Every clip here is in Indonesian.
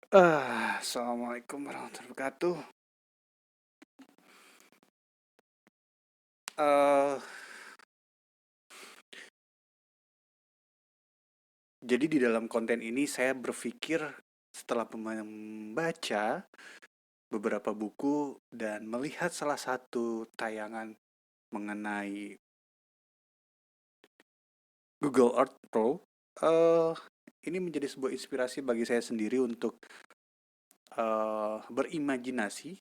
Assalamualaikum warahmatullahi wabarakatuh. Eh, jadi di dalam konten ini saya berpikir setelah membaca beberapa buku dan melihat salah satu tayangan mengenai Google Earth Pro, eh ini menjadi sebuah inspirasi bagi saya sendiri untuk berimajinasi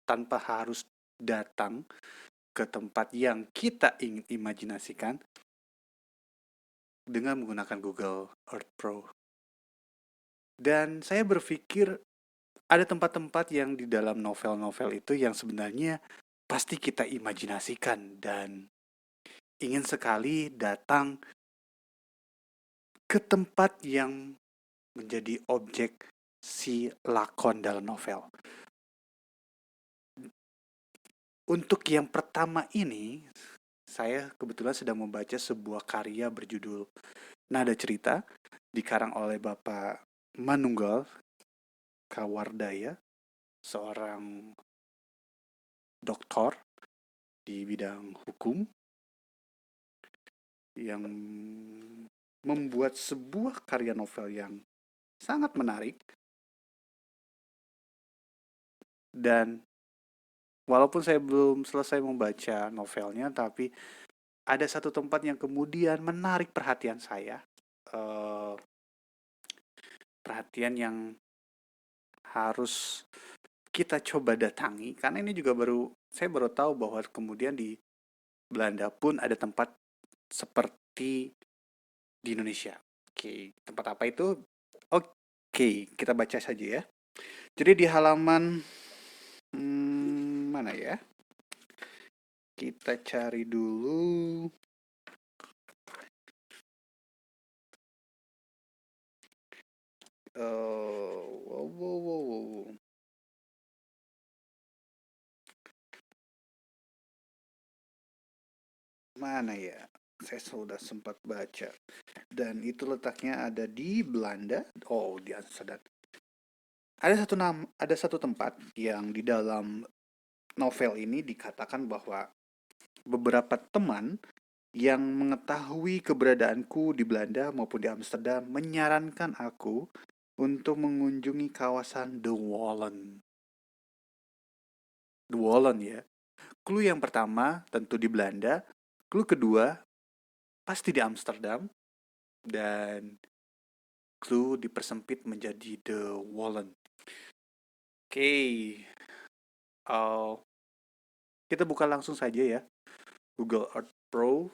tanpa harus datang ke tempat yang kita ingin imajinasikan dengan menggunakan Google Earth Pro. Dan saya berpikir ada tempat-tempat yang di dalam novel-novel itu yang sebenarnya pasti kita imajinasikan dan ingin sekali datang ke tempat yang menjadi objek si lakon dalam novel. Untuk yang pertama ini, saya kebetulan sedang membaca sebuah karya berjudul Nada Cerita, dikarang oleh Bapak Manunggal Kawardaya, seorang doktor di bidang hukum yang membuat sebuah karya novel yang sangat menarik. Dan walaupun saya belum selesai membaca novelnya, tapi ada satu tempat yang kemudian menarik perhatian saya. Eh, Perhatian yang harus kita coba datangi, karena ini juga saya baru tahu bahwa kemudian di Belanda pun ada tempat seperti di Indonesia. Oke, tempat apa itu? Oke, kita baca saja ya. Jadi di halaman mana ya? Kita cari dulu. Wow, wow, wow, wow. Mana ya? Saya sudah sempat baca. Dan itu letaknya ada di Belanda. Oh, di Amsterdam. Ada satu tempat yang di dalam novel ini dikatakan bahwa beberapa teman yang mengetahui keberadaanku di Belanda maupun di Amsterdam menyarankan aku untuk mengunjungi kawasan The Wallen. The Wallen ya. Clue yang pertama tentu di Belanda, clue kedua pasti di Amsterdam, dan clue dipersempit menjadi The Wallen. Oke, uh, kita buka langsung saja ya Google Earth Pro.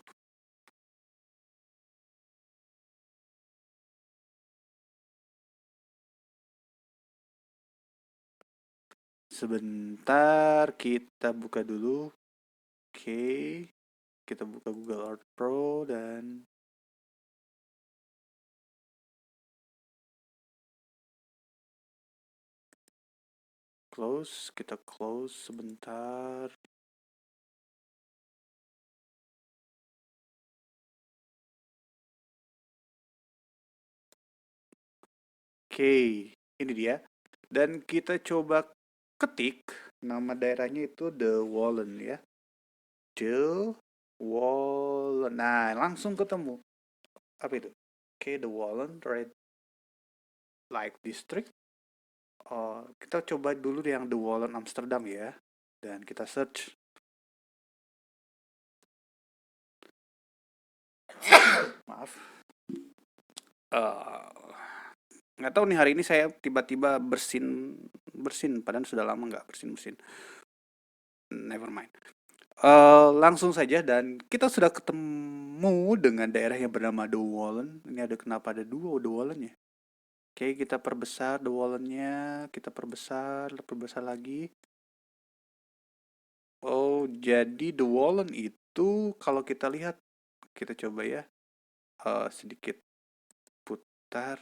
Sebentar, kita buka dulu. Oke, kita buka Google Earth Pro dan close. Kita close sebentar. Oke, ini dia. Dan kita coba ketik nama daerahnya itu The Wallen ya. The Wallen. Nah, langsung ketemu. Apa itu? Oke, The Wallen Red Light District. Oh, kita coba dulu yang The Wallen Amsterdam ya. Dan kita search. Maaf. Eh, nggak tahu nih hari ini saya tiba-tiba bersin bersin padahal sudah lama nggak bersin. Never mind. Langsung saja dan kita sudah ketemu dengan daerah yang bernama The Wallen. Ini ada kenapa ada dua The Wallen ya? Oke, kita perbesar The Wallen-nya, kita perbesar lagi. Oh, jadi The Wallen itu kalau kita lihat, kita coba ya, sedikit putar.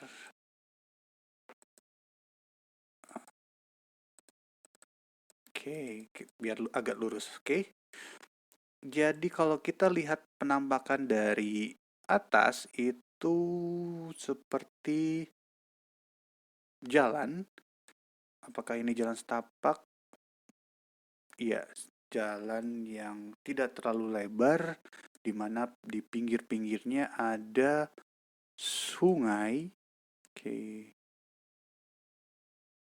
Oke, biar agak lurus. Oke. Jadi kalau kita lihat penampakan dari atas itu seperti jalan. Apakah ini jalan setapak? Iya, jalan yang tidak terlalu lebar, di mana di pinggir-pinggirnya ada sungai. Oke,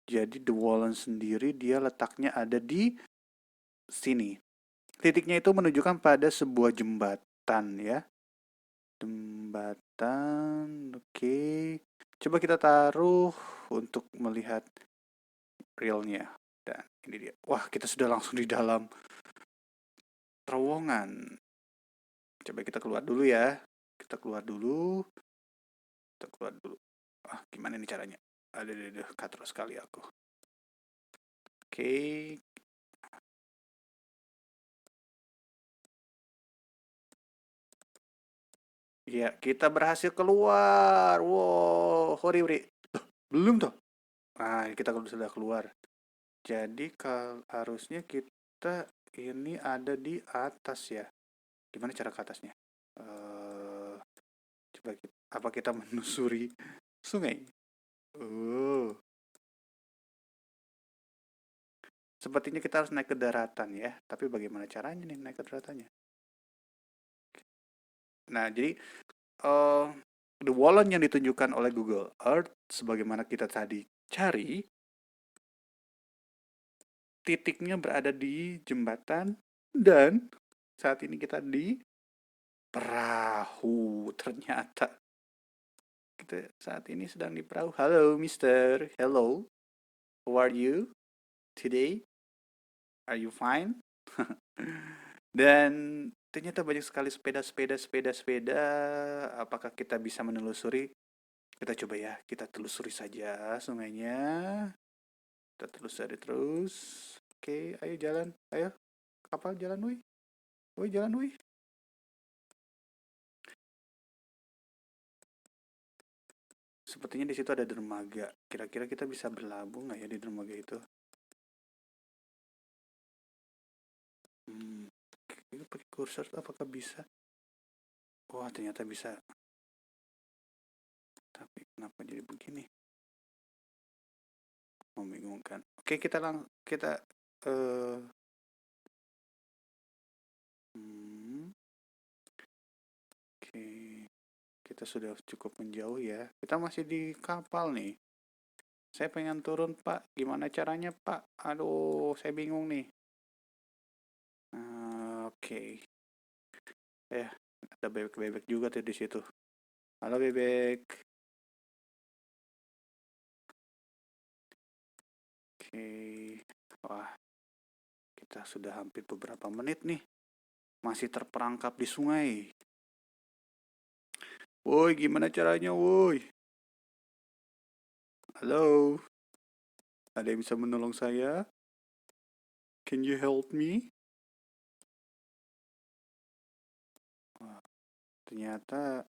jadi The Wallen sendiri dia letaknya ada di sini. Titiknya itu menunjukkan pada sebuah jembatan ya. Jembatan, oke. Coba kita taruh untuk melihat realnya. Dan ini dia. Wah, kita sudah langsung di dalam terowongan. Coba kita keluar dulu ya. Kita keluar dulu. Kita keluar dulu. Ah, gimana nih caranya? Aduh, katro sekali aku. Oke. Ya, kita berhasil keluar. Wow, hori hori. Belum tuh. Nah, kita sudah keluar. Jadi harusnya kita ini ada di atas ya. Gimana cara ke atasnya? Coba apa kita menelusuri sungai? Oh, sepertinya kita harus naik ke daratan ya. Tapi bagaimana caranya nih naik ke daratannya? Nah, jadi eh the wallen yang ditunjukkan oleh Google Earth sebagaimana kita tadi cari, titiknya berada di jembatan dan saat ini kita di perahu. Ternyata kita saat ini sedang di perahu. Halo, Mister. Hello. How are you today? Are you fine? Dan ternyata banyak sekali sepeda. Apakah kita bisa menelusuri? Kita coba ya, kita telusuri saja sungainya. Kita telusuri terus. Oke, ayo jalan. Ayo, kapal jalan, woi. Woi, jalan, woi. Sepertinya di situ ada dermaga. Kira-kira kita bisa berlabuh nggak ya di dermaga itu? Hmm, kita pakai kursor apakah bisa? Wah, ternyata bisa. Tapi kenapa jadi begini? Membingungkan. Oke, kita eh hmm, oke, kita sudah cukup menjauh ya. Kita masih di kapal nih. Saya pengen turun, Pak. Gimana caranya, Pak? Aduh, saya bingung nih. Oke. Ya, ada bebek-bebek juga tuh di situ. Halo, bebek. Oke. Wah, kita sudah hampir beberapa menit nih. Masih terperangkap di sungai. Woi, gimana caranya, woi? Halo, ada yang bisa menolong saya? Can you help me? Wah, ternyata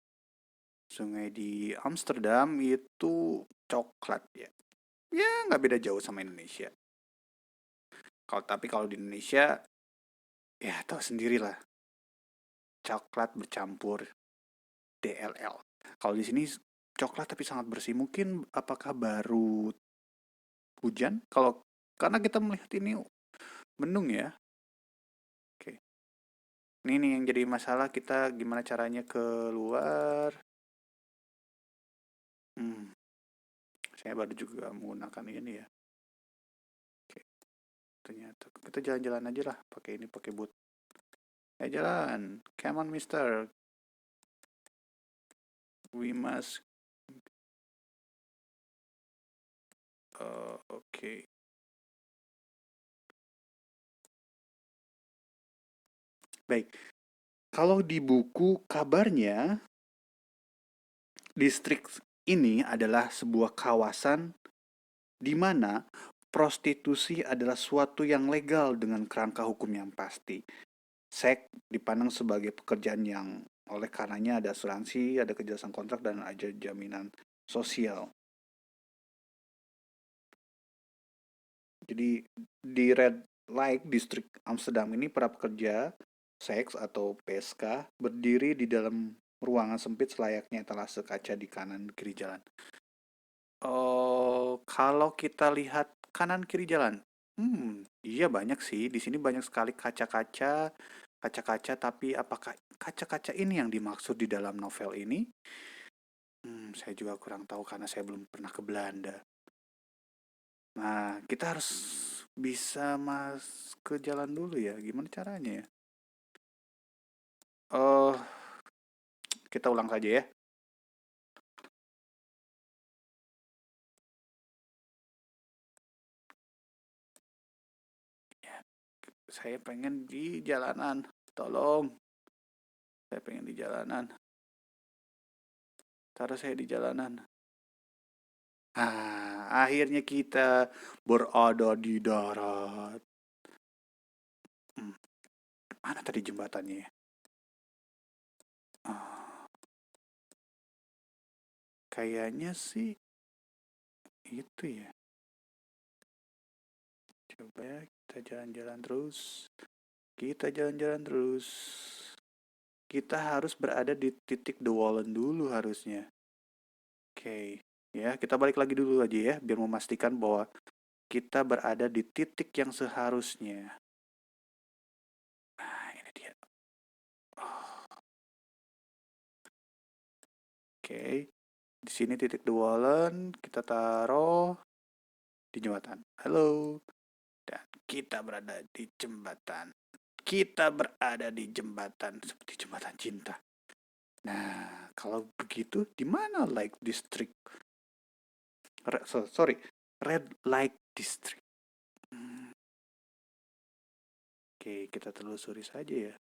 sungai di Amsterdam itu coklat ya. Ya, nggak beda jauh sama Indonesia. Tapi kalau di Indonesia, ya tahu sendirilah, coklat bercampur DLL. Kalau di sini coklat tapi sangat bersih. Mungkin apakah baru hujan? Kalau karena kita melihat ini mendung ya. Oke. Ini nih yang jadi masalah kita gimana caranya keluar. Hmm, saya baru juga menggunakan ini ya. Oke, ternyata kita jalan-jalan aja lah pakai ini pakai boot. Jalan. Come on, Mister. We must. Oke. Baik. Kalau di buku kabarnya, distrik ini adalah sebuah kawasan di mana prostitusi adalah suatu yang legal dengan kerangka hukum yang pasti. Seks dipandang sebagai pekerjaan yang oleh karenanya ada asuransi, ada kejelasan kontrak, dan ada jaminan sosial. Jadi di Red Light District Amsterdam ini para pekerja seks atau PSK berdiri di dalam ruangan sempit selayaknya etalase kaca di kanan kiri jalan. Oh, kalau kita lihat kanan kiri jalan, iya banyak sih. Di sini banyak sekali kaca-kaca, kaca-kaca. Tapi apakah kaca-kaca ini yang dimaksud di dalam novel ini? Saya juga kurang tahu karena saya belum pernah ke Belanda. Nah, kita harus bisa ke jalan dulu ya. Gimana caranya ya? Oh, kita ulang saja ya. Ya, saya pengen di jalanan. Tolong, saya pengen di jalanan. Taruh saya di jalanan. Akhirnya kita berada di darat. Hmm, mana tadi jembatannya ya? Ah, kayaknya sih itu ya. Coba ya, kita jalan-jalan terus. Kita jalan-jalan terus. Kita harus berada di titik The Wallen dulu harusnya. Oke, ya kita balik lagi dulu aja ya, biar memastikan bahwa kita berada di titik yang seharusnya. Nah, ini dia. Oh, oke, di sini titik The Wallen, kita taruh di jembatan. Halo, dan kita berada di jembatan. Kita berada di jembatan seperti jembatan cinta. Nah, kalau begitu di mana Like District? Sorry, Red Light District. Hmm, oke, kita telusuri saja ya.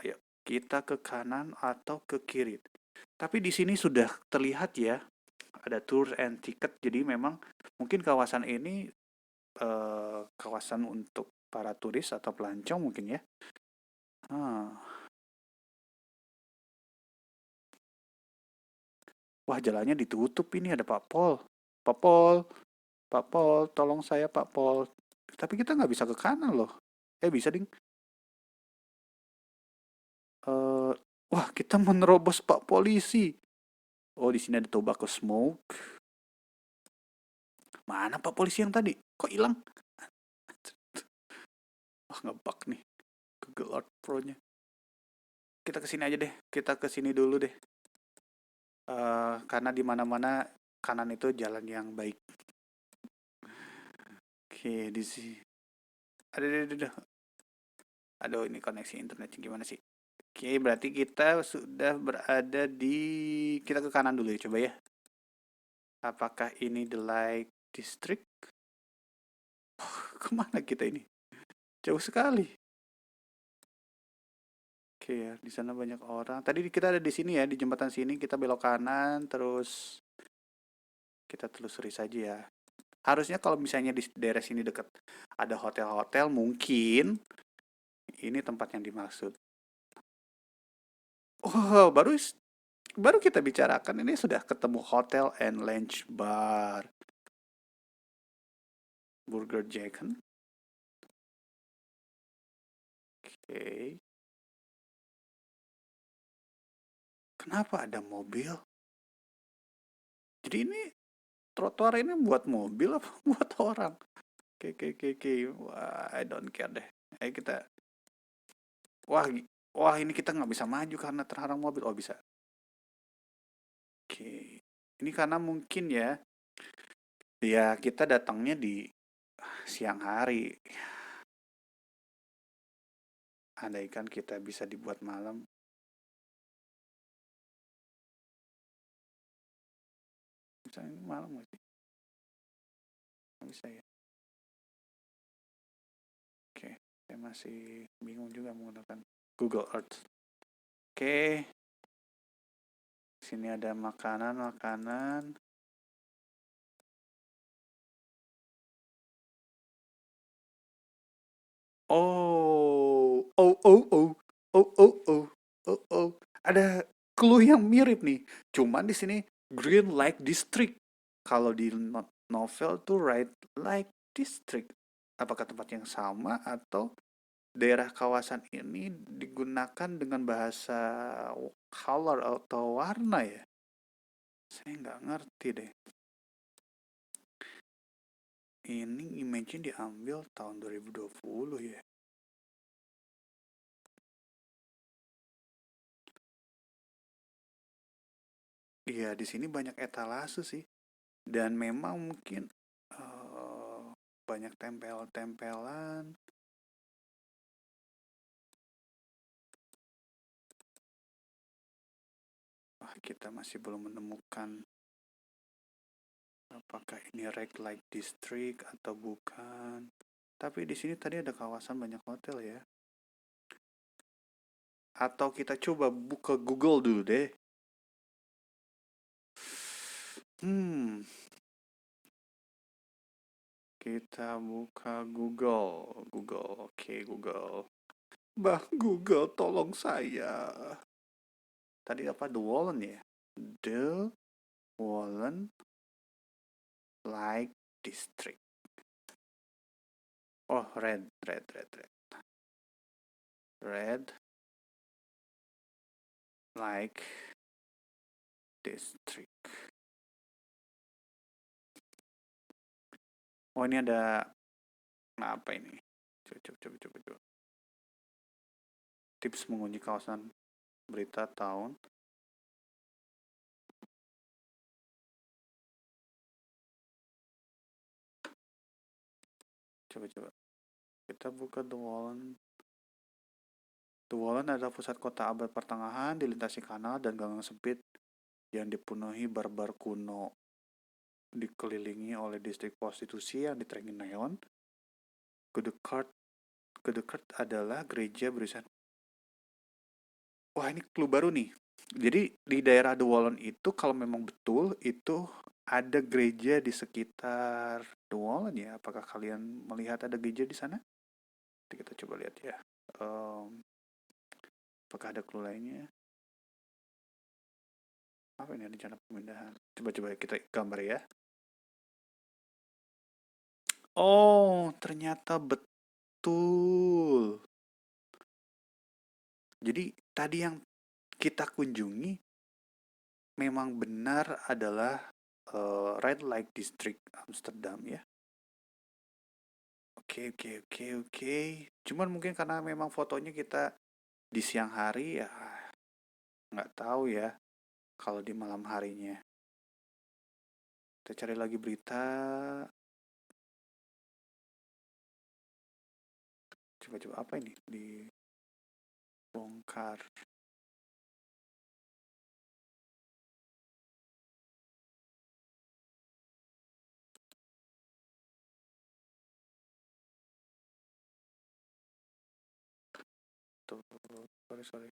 Ayo, kita ke kanan atau ke kiri. Tapi di sini sudah terlihat ya, ada tour and ticket. Jadi memang mungkin kawasan ini kawasan untuk para turis atau pelancong mungkin ya. Ah. Wah, jalannya ditutup ini ada Pak Pol. Pak Pol, Pak Pol, tolong saya Pak Pol. Tapi kita nggak bisa ke kanan loh. Bisa ding. Eh, wah, kita menerobos Pak Polisi. Oh, di sini ada tobacco smoke. Mana Pak Polisi yang tadi? Kok hilang? Wah, ngebug nih Google Earth Pro-nya. Kita ke sini aja deh. Kita ke sini dulu deh. Karena di mana-mana kanan itu jalan yang baik. Oke, di sini. Aduh. Aduh, ini koneksi internetnya gimana sih? Oke, berarti kita sudah berada di... Kita ke kanan dulu ya, coba ya. Apakah ini the Lake District? Kemana kita ini? Jauh sekali. Oke ya, di sana banyak orang. Tadi kita ada di sini ya, di jembatan sini kita belok kanan, terus kita telusuri saja ya. Harusnya kalau misalnya di daerah sini dekat ada hotel-hotel, mungkin ini tempat yang dimaksud. Oh, baru kita bicarakan ini sudah ketemu hotel and lunch bar. Burger Jacken. Oke. Kenapa ada mobil? Jadi ini trotoar ini buat mobil apa buat orang? Oke. Wah, I don't care deh. Ayo kita. Wah, wah ini kita nggak bisa maju karena terhalang mobil. Oh bisa. Oke. Ini karena mungkin ya, ya kita datangnya di siang hari. Andaikan kita bisa dibuat malam. Misalnya ini malam nggak sih? Nggak bisa ya. Oke. Saya masih bingung juga menggunakan Google Earth. Oke. Sini ada makanan. Oh. Oh. Ada clue yang mirip nih. Cuman di sini Green Light District. Kalau di novel tuh Red Light District. Apakah tempat yang sama atau daerah kawasan ini digunakan dengan bahasa color atau warna ya? Saya nggak ngerti deh. Ini image-nya diambil tahun 2020 ya. Iya, di sini banyak etalase sih. Dan memang mungkin eh, banyak tempel-tempelan. Wah, kita masih belum menemukan apakah ini red light district atau bukan. Tapi di sini tadi ada kawasan banyak hotel ya. Atau kita coba buka Google dulu deh. Hmm, kita buka Google. Google, oke Google. Bah, Google tolong saya. Tadi apa The Wallen ya? The Wallen Lake District. Oh, red Lake District. Oh, ini ada apa ini? Coba. Tips mengunjungi kawasan berita tahun. Coba. Kita buka The Wallen. The Wallen adalah pusat kota abad pertengahan, dilintasi kanal dan gang sempit yang dipenuhi bar-bar kuno, dikelilingi oleh distrik prostitusi yang diterangi neon. Kedekat adalah gereja berisian. Wah, ini clue baru nih. Jadi di daerah The Wallen itu kalau memang betul itu ada gereja di sekitar The Wallen ya. Apakah kalian melihat ada gereja di sana? Nanti kita coba lihat ya. Apakah ada clue lainnya? Apa ini rencana pemindahan? Coba kita gambar ya. Oh, ternyata betul. Jadi tadi yang kita kunjungi memang benar adalah Red Light District Amsterdam ya. Oke. Cuman mungkin karena memang fotonya kita di siang hari ya nggak tahu ya kalau di malam harinya. Kita cari lagi berita. Coba apa ini? Dibongkar. Tuh, sorry.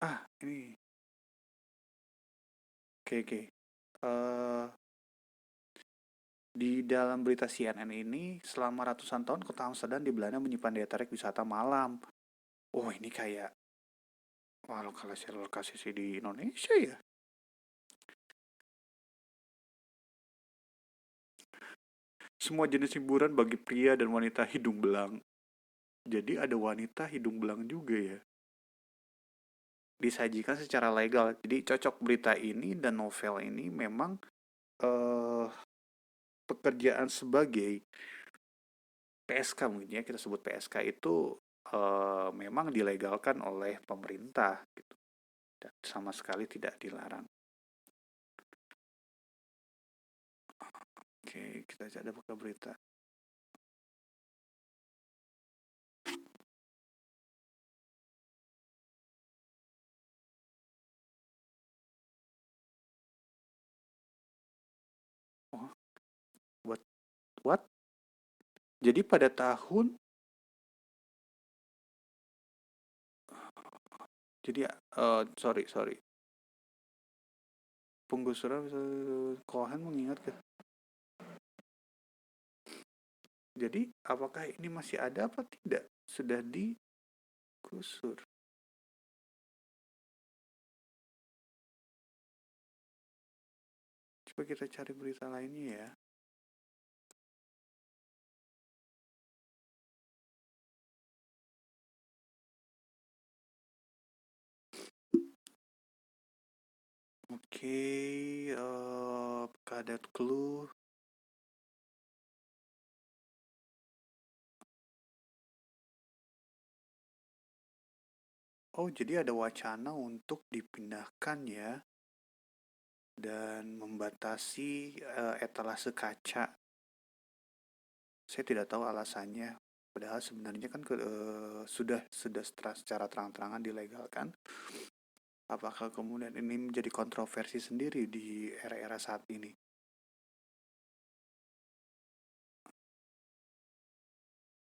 Ah, ini. Oke. Di dalam berita CNN ini, selama ratusan tahun kota Amsterdam di Belanda menyimpan daya tarik wisata malam. Oh, ini kayak wah, lokasi di Indonesia ya. Semua jenis hiburan bagi pria dan wanita hidung belang. Jadi ada wanita hidung belang juga ya. Disajikan secara legal. Jadi cocok berita ini dan novel ini memang eh pekerjaan sebagai PSK mungkin ya kita sebut PSK itu memang dilegalkan oleh pemerintah gitu. Dan sama sekali tidak dilarang. Oke, kita ada buka berita. Oh, what? Jadi pada tahun jadi sorry. Penggusuran Cohen mengingatkan. Jadi apakah ini masih ada apa tidak? Sudah digusur. Coba kita cari berita lainnya ya. Oke, ada clue. Oh, jadi ada wacana untuk dipindahkan ya, dan membatasi etalase kaca. Saya tidak tahu alasannya. Padahal sebenarnya kan sudah secara terang-terangan dilegalkan. Apakah kemudian ini menjadi kontroversi sendiri di era-era saat ini?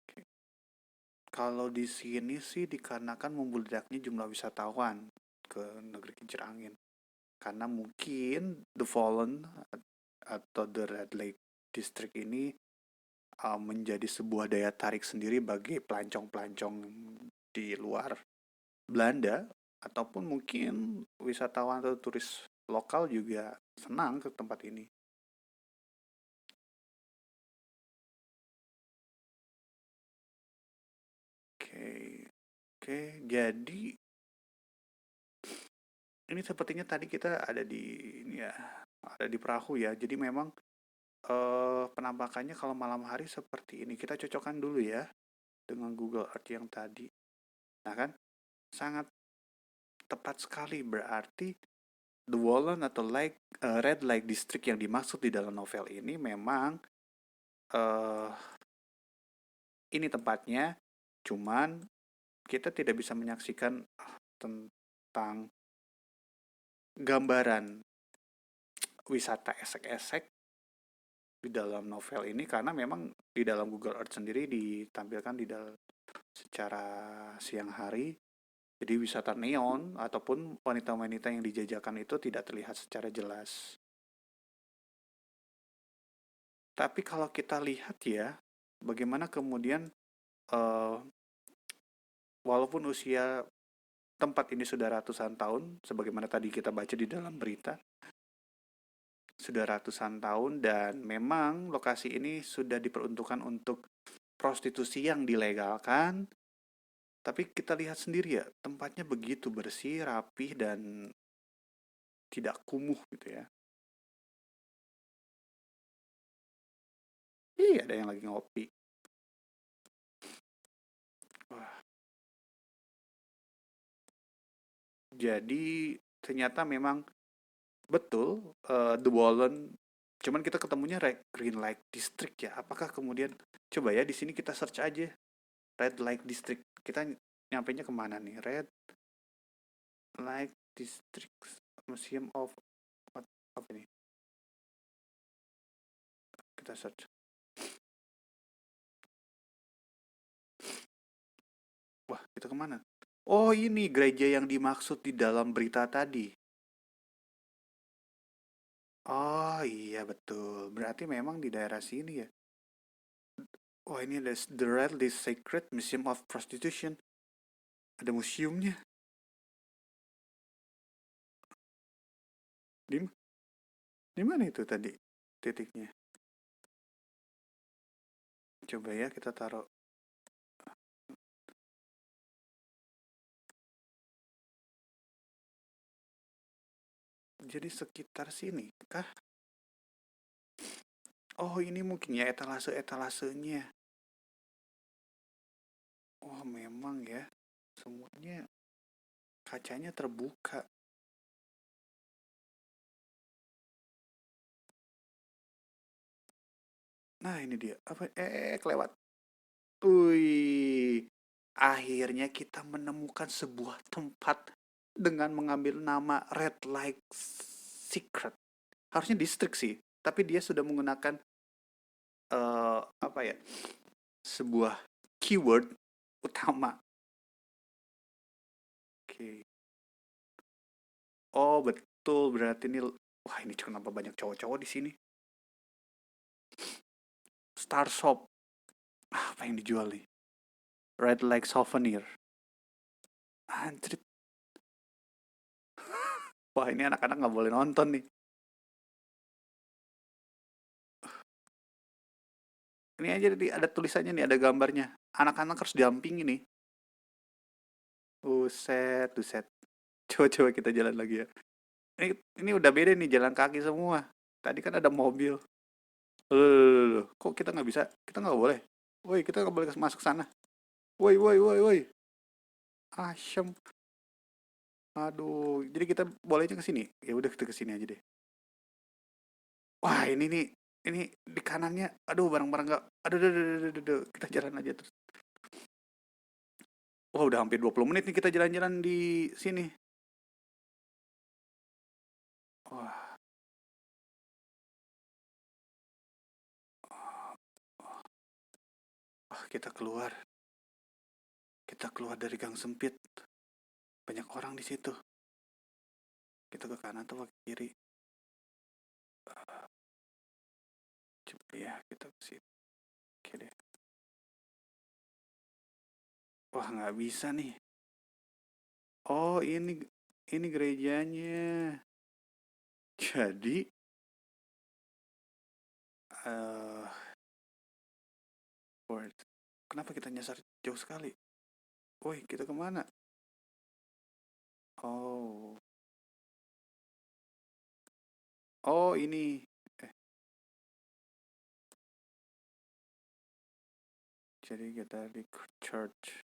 Oke. Kalau di sini sih dikarenakan membeludaknya jumlah wisatawan ke negeri kincir angin. Karena mungkin The Fallen atau The Red Lake District ini menjadi sebuah daya tarik sendiri bagi pelancong-pelancong di luar Belanda, ataupun mungkin wisatawan atau turis lokal juga senang ke tempat ini. Oke, oke. Jadi ini sepertinya tadi kita ada di ini ya, ada di perahu ya. Jadi memang penampakannya kalau malam hari seperti ini. Kita cocokkan dulu ya dengan Google Earth yang tadi. Nah kan, sangat tepat sekali berarti The Wallen atau Red Light District yang dimaksud di dalam novel ini memang eh ini tempatnya, cuman kita tidak bisa menyaksikan tentang gambaran wisata esek-esek di dalam novel ini karena memang di dalam Google Earth sendiri ditampilkan di dalam secara siang hari. Jadi wisata neon ataupun wanita-wanita yang dijajakan itu tidak terlihat secara jelas. Tapi kalau kita lihat ya, bagaimana kemudian eh, walaupun usia tempat ini sudah ratusan tahun, sebagaimana tadi kita baca di dalam berita, sudah ratusan tahun dan memang lokasi ini sudah diperuntukkan untuk prostitusi yang dilegalkan. Tapi kita lihat sendiri ya, tempatnya begitu bersih, rapih, dan tidak kumuh gitu ya. Iya, ada yang lagi ngopi. Wah, jadi ternyata memang betul The Wallen. Cuman kita ketemunya Green Light District ya. Apakah kemudian coba ya di sini kita search aja Red Light District. Kita nyampainya kemana nih? Red Light District Museum of apa ini? Kita search. Wah, kita kemana? Oh, ini gereja yang dimaksud di dalam berita tadi. Oh iya betul. Berarti memang di daerah sini ya. Wah, ini ada The Red List Sacred Museum of Prostitution. Ada museumnya. Di, di mana itu tadi titiknya? Coba ya kita taruh. Jadi sekitar sini kah? Oh, ini mungkin ya etalase-etalasenya. Oh, memang ya. Semuanya kacanya terbuka. Nah, ini dia. Apa? Kelewat. Wih. Akhirnya kita menemukan sebuah tempat dengan mengambil nama Red Light Secret. Harusnya distrik sih, tapi dia sudah menggunakan apa ya? Sebuah keyword utama. Oke. Oh, betul. Berarti ini wah, ini kenapa banyak cowok-cowok di sini? Star Shop. Ah, apa yang dijual nih? Red Light Souvenir. Anjrit. Wah, ini anak-anak nggak boleh nonton nih. Ini aja nih, ada tulisannya nih, ada gambarnya. Anak-anak harus didampingi nih. Buset, buset. Coba-coba kita jalan lagi ya. Ini udah beda nih jalan kaki semua. Tadi kan ada mobil. Loh, kok kita nggak bisa? Kita nggak boleh. Woi, kita nggak boleh masuk sana. Woi, woi, woi, woi. Asyem. Aduh, jadi kita bolehnya ke sini. Ya udah kita ke sini aja deh. Wah, ini nih, ini di kanannya. Aduh, barang-barang nggak. Aduh, aduh, aduh, aduh, aduh, aduh. Kita jalan aja terus. Wah, udah hampir 20 menit nih kita jalan-jalan di sini. Wah, kita keluar. Kita keluar dari gang sempit. Banyak orang di situ. Kita ke kanan atau ke kiri? Coba ya, kita ke sini. Oke deh. Wah, nggak bisa nih. Oh, ini gerejanya. Jadi, eh kenapa kita nyasar jauh sekali? Woi, kita kemana? Oh, oh ini. Eh, jadi kita di church.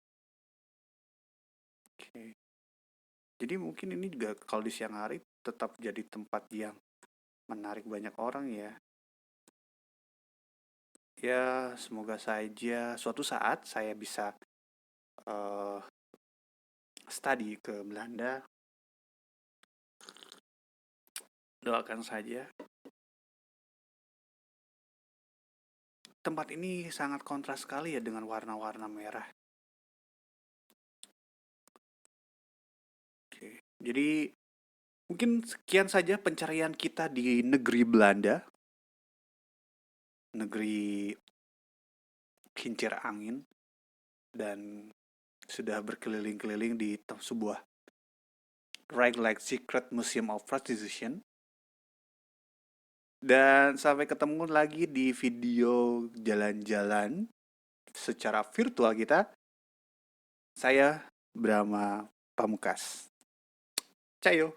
Oke. Jadi mungkin ini juga kalau di siang hari tetap jadi tempat yang menarik banyak orang ya. Ya, semoga saja suatu saat saya bisa eh study ke Belanda. Doakan saja. Tempat ini sangat kontras sekali ya dengan warna-warna merah. Oke. Jadi mungkin sekian saja pencarian kita di negeri Belanda, negeri kincir angin, dan sudah berkeliling-keliling di sebuah Right Like Secret Museum of Prostitution. Dan sampai ketemu lagi di video jalan-jalan secara virtual kita. Saya Brahma Pamungkas. Cayo.